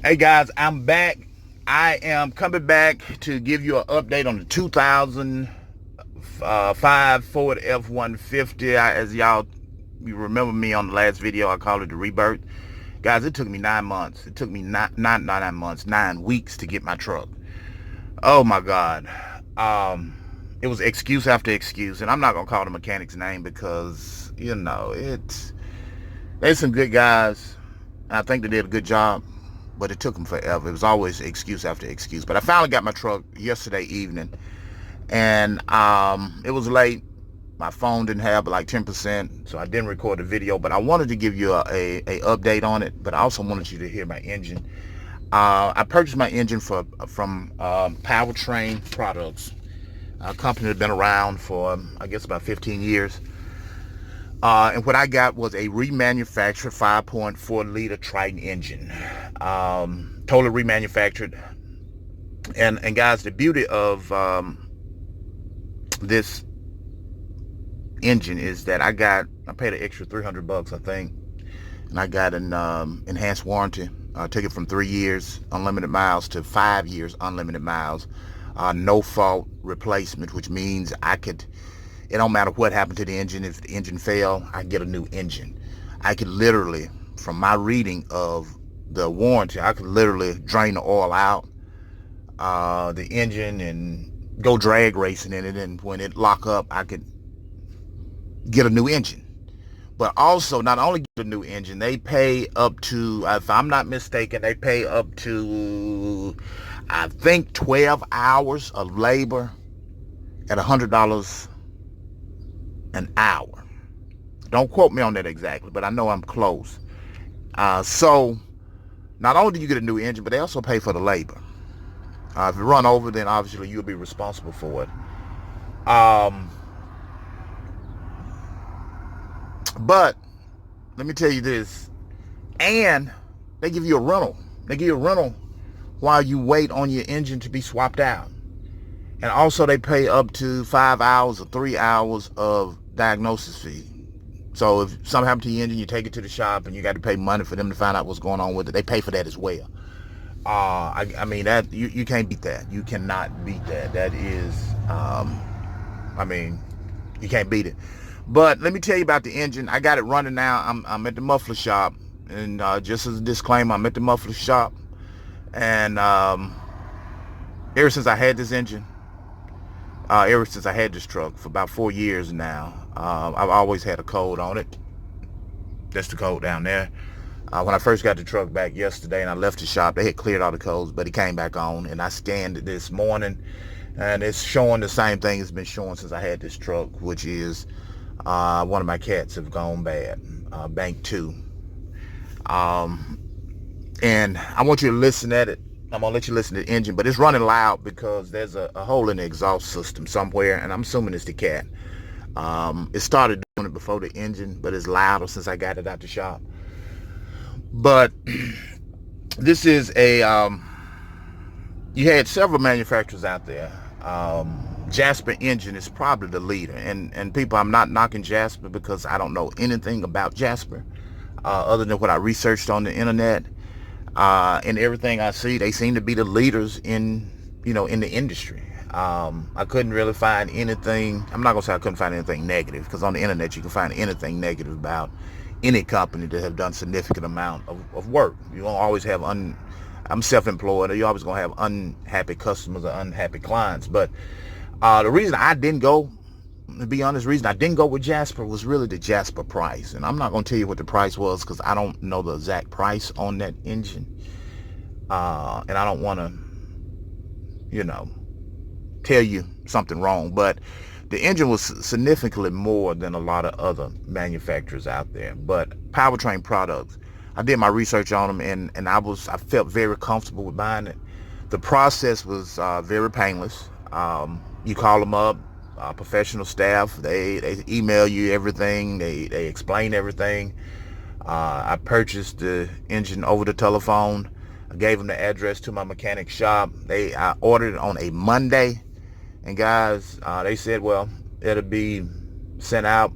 Hey guys, I'm back. I am coming back to give you an update on the 2005 Ford F150. As y'all, you remember me on the last video, I called it the rebirth. Guys, it took me 9 months. It took me not 9 months, 9 weeks to get my truck. Oh my God. Um, it was excuse after excuse, and I'm not gonna call the mechanic's name because there's some good guys. I think they did a good job, but it took them forever. It was always excuse after excuse. But I finally got my truck yesterday evening, and it was late. My phone didn't have but like 10%, so I didn't record the video. But I wanted to give you a update on it, but I also wanted you to hear my engine. I purchased my engine from Powertrain Products, a company that's been around for I guess about 15 years. And what I got was a remanufactured 5.4 liter Triton engine, totally remanufactured. And guys, the beauty of this engine is that I paid an extra $300, I think, and I got an enhanced warranty. I took it from 3 years unlimited miles to 5 years unlimited miles, no fault replacement, which means it don't matter what happened to the engine. If the engine failed, I get a new engine. I could literally, from my reading of the warranty, I could literally drain the oil out, the engine, and go drag racing in it. And when it lock up, I could get a new engine. But also, not only get a new engine, they pay up to, if I'm not mistaken, they pay up to, I think, 12 hours of labor at $100 an hour. Don't quote me on that exactly, but I know I'm close. So not only do you get a new engine, but they also pay for the labor. If you run over, then obviously you'll be responsible for it. But let me tell you this, and they give you a rental. They give you a rental while you wait on your engine to be swapped out. And also they pay up to 5 hours or 3 hours of diagnosis fee. So if something happened to your engine, you take it to the shop and you got to pay money for them to find out what's going on with it. They pay for that as well. I mean, that you can't beat that. You cannot beat that. That is, I mean, you can't beat it. But let me tell you about the engine. I got it running now. I'm at the muffler shop, and just as a disclaimer, I'm at the muffler shop, and ever since I had this engine, ever since I had this truck for about 4 years now, I've always had a code on it. That's the code down there. When I first got the truck back yesterday and I left the shop, they had cleared all the codes, but it came back on, and I scanned it this morning, and it's showing the same thing it's been showing since I had this truck, which is one of my cats have gone bad, bank 2. And I want you to listen at it. I'm gonna let you listen to the engine, but it's running loud because there's a hole in the exhaust system somewhere, and I'm assuming it's the cat. It started doing it before the engine, but it's louder since I got it out the shop. But this is you had several manufacturers out there. Jasper engine is probably the leader, and people, I'm not knocking Jasper because I don't know anything about Jasper, other than what I researched on the internet. And everything I see, they seem to be the leaders in the industry. I couldn't really find anything. I'm not gonna say I couldn't find anything negative, because on the internet you can find anything negative about any company that have done significant amount of work. You don't always have I'm self-employed. You're always gonna have unhappy customers or unhappy clients. But the reason I didn't go, to be honest, the reason I didn't go with Jasper was really the Jasper price. And I'm not going to tell you what the price was because I don't know the exact price on that engine. And I don't want to, tell you something wrong. But the engine was significantly more than a lot of other manufacturers out there. But Powertrain Products, I did my research on them, and I felt very comfortable with buying it. The process was very painless. You call them up, professional staff. They email you everything. They explain everything. I purchased the engine over the telephone. I gave them the address to my mechanic shop. I ordered it on a Monday, and guys, they said, well, it'll be sent out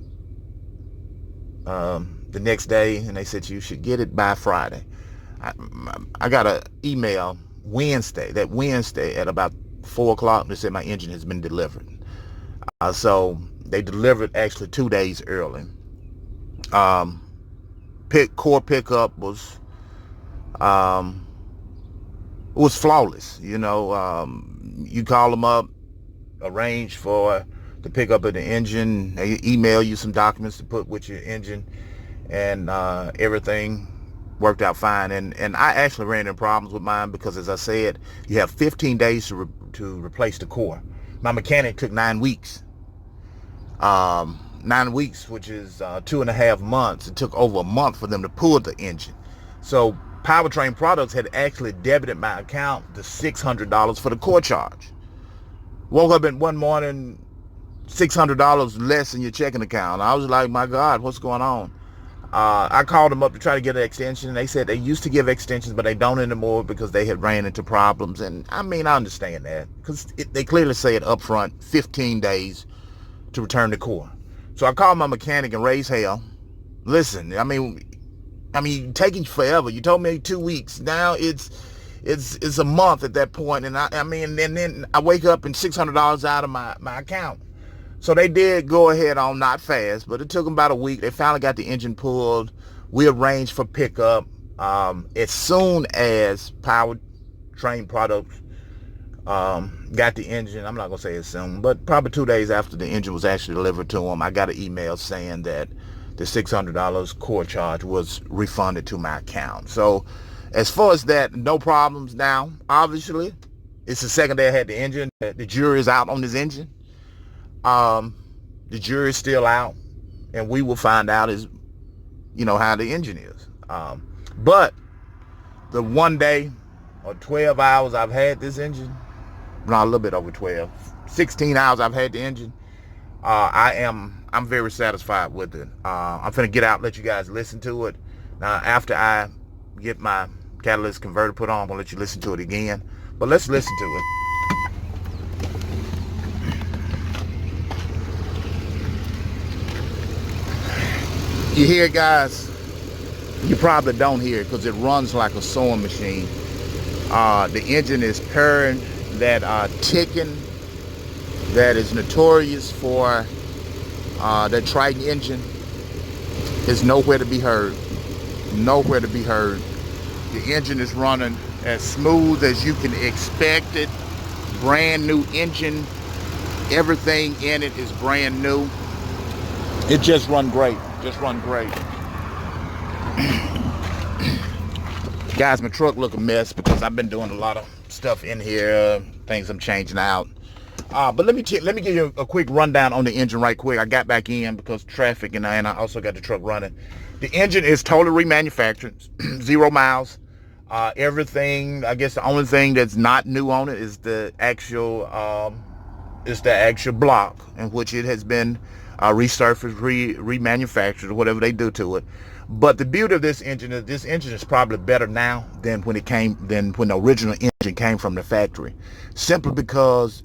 the next day, and they said you should get it by Friday. I, I got an email that Wednesday at about 4 o'clock. They said my engine has been delivered. So they delivered actually 2 days early. Um, core pickup was flawless. You call them up, arrange for the pickup of the engine. They email you some documents to put with your engine, and everything worked out fine. And I actually ran into problems with mine because, as I said, you have 15 days to replace the core. My mechanic took 9 weeks. 9 weeks, which is 2.5 months. It took over a month for them to pull the engine. So Powertrain Products had actually debited my account the $600 for the core charge. Woke up in one morning, $600 less in your checking account. I was like, my God, what's going on? I called them up to try to get an extension. They said they used to give extensions, but they don't anymore because they had ran into problems. And I mean, I understand that because they clearly say it up front, 15 days to return the core. So I called my mechanic and raised hell. Listen, I mean, taking forever. You told me 2 weeks. Now it's a month at that point, and then I wake up and $600 out of my account. So they did go ahead on, not fast, but it took them about a week. They finally got the engine pulled. We arranged for pickup. As soon as Powertrain Products got the engine, I'm not gonna say as soon, but probably 2 days after the engine was actually delivered to them, I got an email saying that the $600 core charge was refunded to my account. So as far as that, no problems. Now, obviously, it's the second day I had the engine. The jury is out on this engine. The jury is still out, and we will find out how the engine is. But the 1 day or 12 hours I've had this engine, not a little bit over 12, 16 hours I've had the engine, I'm very satisfied with it. I'm finna get out and let you guys listen to it. Now, after I get my catalyst converter put on, I'm gonna let you listen to it again. But let's listen to it. You hear it, guys? You probably don't hear it because it runs like a sewing machine. The engine is purring, that ticking that is notorious for that Triton engine is nowhere to be heard. Nowhere to be heard. The engine is running as smooth as you can expect it. Brand new engine. Everything in it is brand new. It just run great. Just run great. Guys, my truck look a mess because I've been doing a lot of stuff in here. Things I'm changing out. But let me give you a quick rundown on the engine right quick. I got back in because traffic, and I also got the truck running. The engine is totally remanufactured, 0 miles. Everything, I guess the only thing that's not new on it is the actual block in which it has been resurfaced, remanufactured, or whatever they do to it. But the beauty of this engine is probably better now than when the original engine came from the factory. Simply because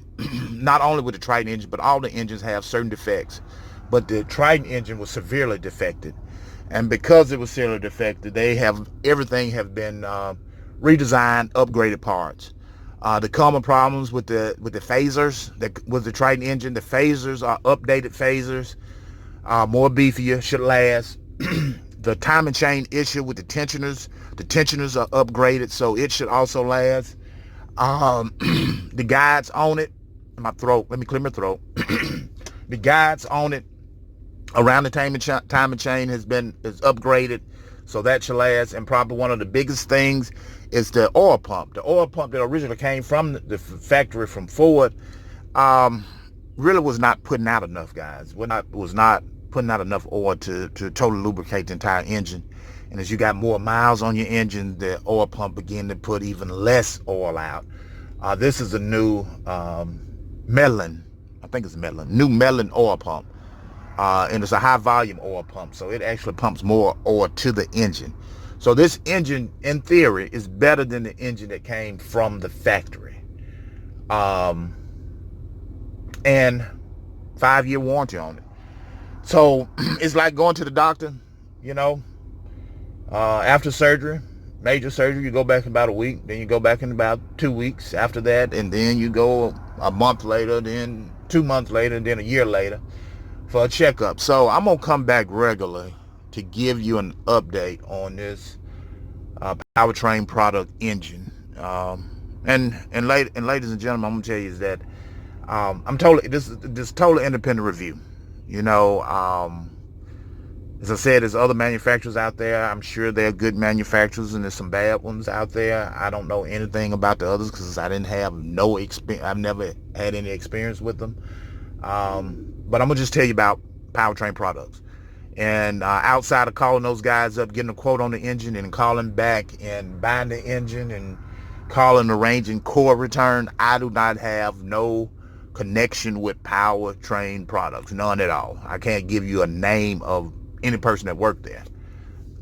not only with the Triton engine, but all the engines have certain defects. But the Triton engine was severely defected. And because it was severely defected, everything have been redesigned, upgraded parts. The common problems with the phasers, with the Triton engine, the phasers are updated phasers, more beefier, should last. The timing chain issue with the tensioners are upgraded, so it should also last. The guides on it, let me clear my throat. The guides on it around the timing chain is upgraded, so that should last. And probably one of the biggest things is the oil pump. The oil pump that originally came from the factory from Ford really was not putting out enough, guys. Was not putting out enough oil to totally lubricate the entire engine. And as you got more miles on your engine, the oil pump began to put even less oil out. This is a new Medlin, new Medlin oil pump. And it's a high volume oil pump, so it actually pumps more oil to the engine. So this engine, in theory, is better than the engine that came from the factory. And 5-year warranty on it. So it's like going to the doctor, after surgery, major surgery, you go back in about a week, then you go back in about 2 weeks after that, and then you go a month later, then 2 months later, then a year later for a checkup. So I'm gonna come back regularly to give you an update on this Powertrain Product engine. And ladies and gentlemen, I'm gonna tell you is that I'm totally this total independent review. You know, as I said, there's other manufacturers out there. I'm sure there are good manufacturers and there's some bad ones out there. I don't know anything about the others because I didn't have no experience. I've never had any experience with them. But I'm gonna just tell you about Powertrain Products. And outside of calling those guys up, getting a quote on the engine and calling back and buying the engine and calling, arranging core return, I do not have no connection with Powertrain Products, none at all. I can't give you a name of any person that worked there.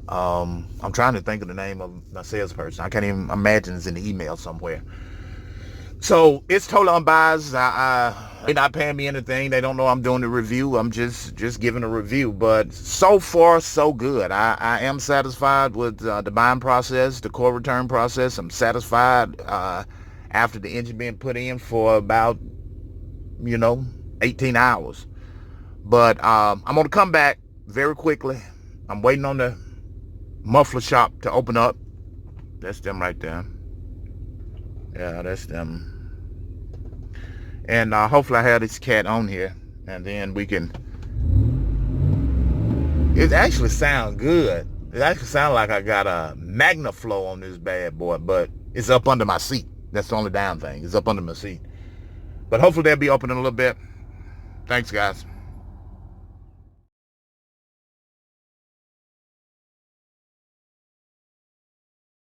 I'm trying to think of the name of my salesperson. I can't even imagine it's in the email somewhere. So it's totally unbiased. They're not paying me anything. They don't know I'm doing the review. I'm just giving a review. But so far, so good. I am satisfied with the buying process, the core return process. I'm satisfied after the engine being put in for about, 18 hours. But I'm going to come back very quickly. I'm waiting on the muffler shop to open up. That's them right there. Yeah, that's them. And hopefully I have this cat on here, and then we can. It actually sounds good. It actually sounds like I got a MagnaFlow on this bad boy, but it's up under my seat. That's the only damn thing. It's up under my seat. But hopefully they'll be open in a little bit. Thanks, guys.